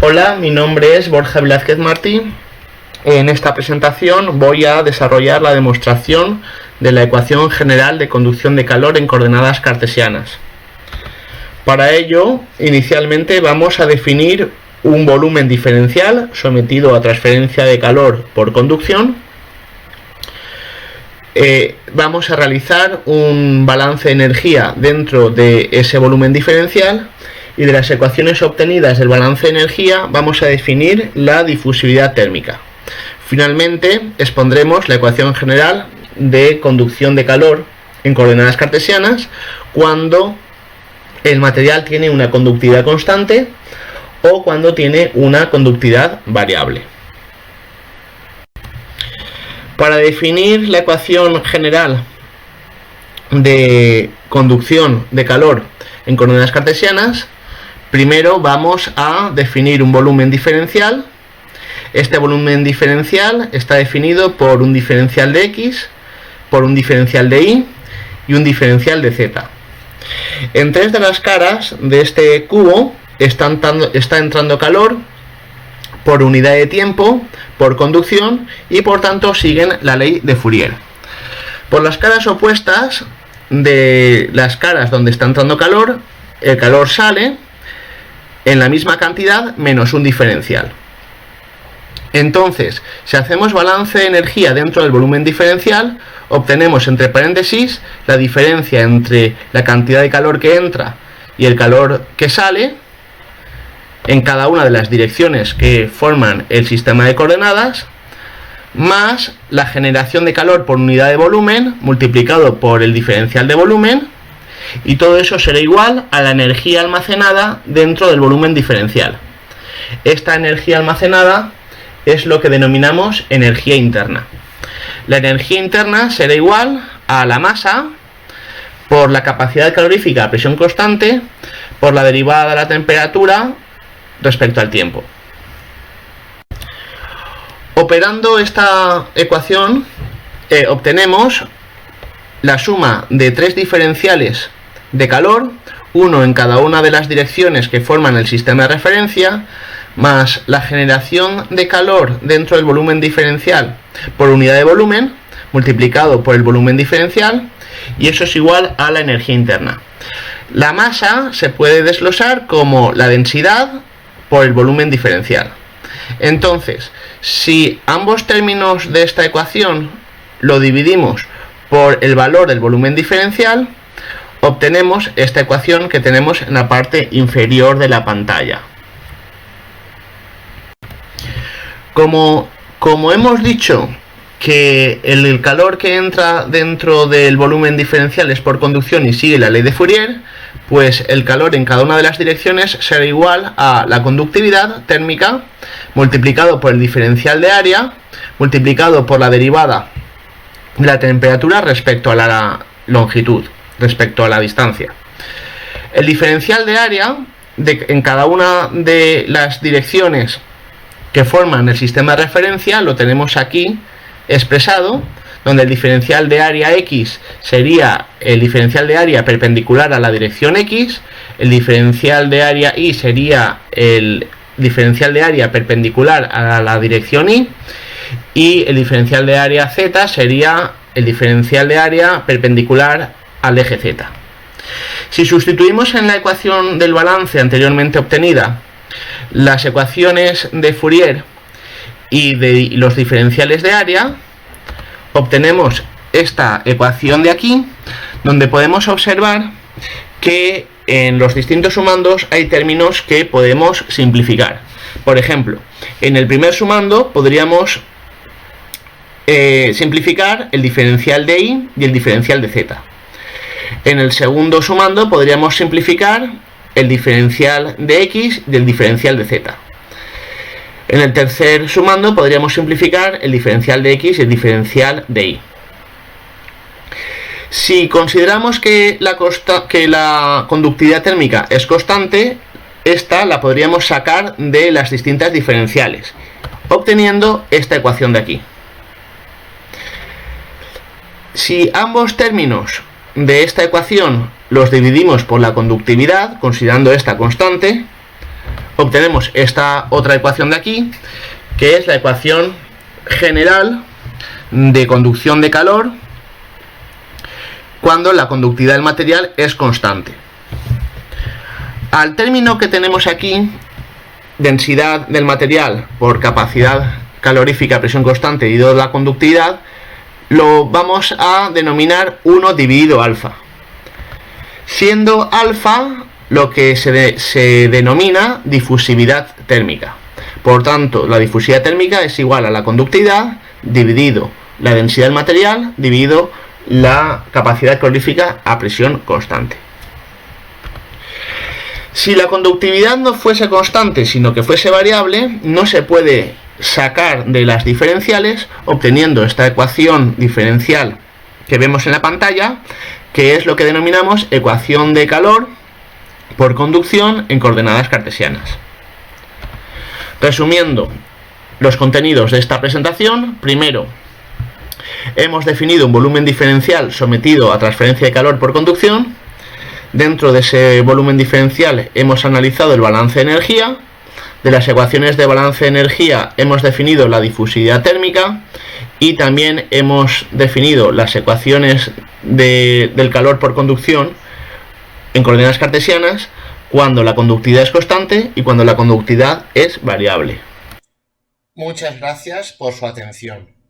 Hola, mi nombre es Borja Velázquez Martí. En esta presentación voy a desarrollar la demostración de la ecuación general de conducción de calor en coordenadas cartesianas. Para ello, inicialmente vamos a definir un volumen diferencial sometido a transferencia de calor por conducción. Vamos a realizar un balance de energía dentro de ese volumen diferencial. Y de las ecuaciones obtenidas del balance de energía vamos a definir la difusividad térmica. Finalmente expondremos la ecuación general de conducción de calor en coordenadas cartesianas cuando el material tiene una conductividad constante o cuando tiene una conductividad variable. Para definir la ecuación general de conducción de calor en coordenadas cartesianas, primero vamos a definir un volumen diferencial. Este volumen diferencial está definido por un diferencial de x, por un diferencial de y y un diferencial de z. En tres de las caras de este cubo está entrando calor por unidad de tiempo, por conducción y por tanto siguen la ley de Fourier. Por las caras opuestas de las caras donde está entrando calor, el calor sale en la misma cantidad menos un diferencial. Entonces, si hacemos balance de energía dentro del volumen diferencial, obtenemos entre paréntesis la diferencia entre la cantidad de calor que entra y el calor que sale en cada una de las direcciones que forman el sistema de coordenadas, más la generación de calor por unidad de volumen multiplicado por el diferencial de volumen. Y todo eso será igual a la energía almacenada dentro del volumen diferencial. Esta energía almacenada es lo que denominamos energía interna. La energía interna será igual a la masa por la capacidad calorífica a presión constante por la derivada de la temperatura respecto al tiempo. Operando esta ecuación obtenemos la suma de tres diferenciales de calor, uno en cada una de las direcciones que forman el sistema de referencia, más la generación de calor dentro del volumen diferencial por unidad de volumen, multiplicado por el volumen diferencial, y eso es igual a la energía interna. La masa se puede desglosar como la densidad por el volumen diferencial. Entonces, si ambos términos de esta ecuación lo dividimos por el valor del volumen diferencial, obtenemos esta ecuación que tenemos en la parte inferior de la pantalla. Como hemos dicho que el calor que entra dentro del volumen diferencial es por conducción y sigue la ley de Fourier, pues el calor en cada una de las direcciones será igual a la conductividad térmica multiplicado por el diferencial de área multiplicado por la derivada de la temperatura respecto a la longitud, respecto a la distancia. El diferencial de área en cada una de las direcciones que forman el sistema de referencia lo tenemos aquí expresado, donde el diferencial de área x sería el diferencial de área perpendicular a la dirección x, el diferencial de área y sería el diferencial de área perpendicular a la dirección y el diferencial de área z sería el diferencial de área perpendicular al eje z. Si sustituimos en la ecuación del balance anteriormente obtenida las ecuaciones de Fourier y de los diferenciales de área, obtenemos esta ecuación de aquí, donde podemos observar que en los distintos sumandos hay términos que podemos simplificar. Por ejemplo, en el primer sumando podríamos simplificar el diferencial de y el diferencial de z. En el segundo sumando podríamos simplificar el diferencial de x y el diferencial de z. En el tercer sumando podríamos simplificar el diferencial de x y el diferencial de y. Si consideramos que la conductividad térmica es constante, esta la podríamos sacar de las distintas diferenciales, obteniendo esta ecuación de aquí. Si ambos términos de esta ecuación los dividimos por la conductividad, considerando esta constante, obtenemos esta otra ecuación de aquí, que es la ecuación general de conducción de calor cuando la conductividad del material es constante. Al término que tenemos aquí, densidad del material por capacidad calorífica a presión constante dividido la conductividad, lo vamos a denominar 1 dividido alfa, siendo alfa lo que se denomina difusividad térmica. Por tanto, la difusividad térmica es igual a la conductividad dividido la densidad del material dividido la capacidad calorífica a presión constante. Si la conductividad no fuese constante, sino que fuese variable, no se puede sacar de las diferenciales obteniendo esta ecuación diferencial que vemos en la pantalla, que es lo que denominamos ecuación de calor por conducción en coordenadas cartesianas. Resumiendo los contenidos de esta presentación, primero, hemos definido un volumen diferencial sometido a transferencia de calor por conducción. Dentro de ese volumen diferencial hemos analizado el balance de energía. De las ecuaciones de balance de energía hemos definido la difusividad térmica y también hemos definido las ecuaciones del calor por conducción en coordenadas cartesianas cuando la conductividad es constante y cuando la conductividad es variable. Muchas gracias por su atención.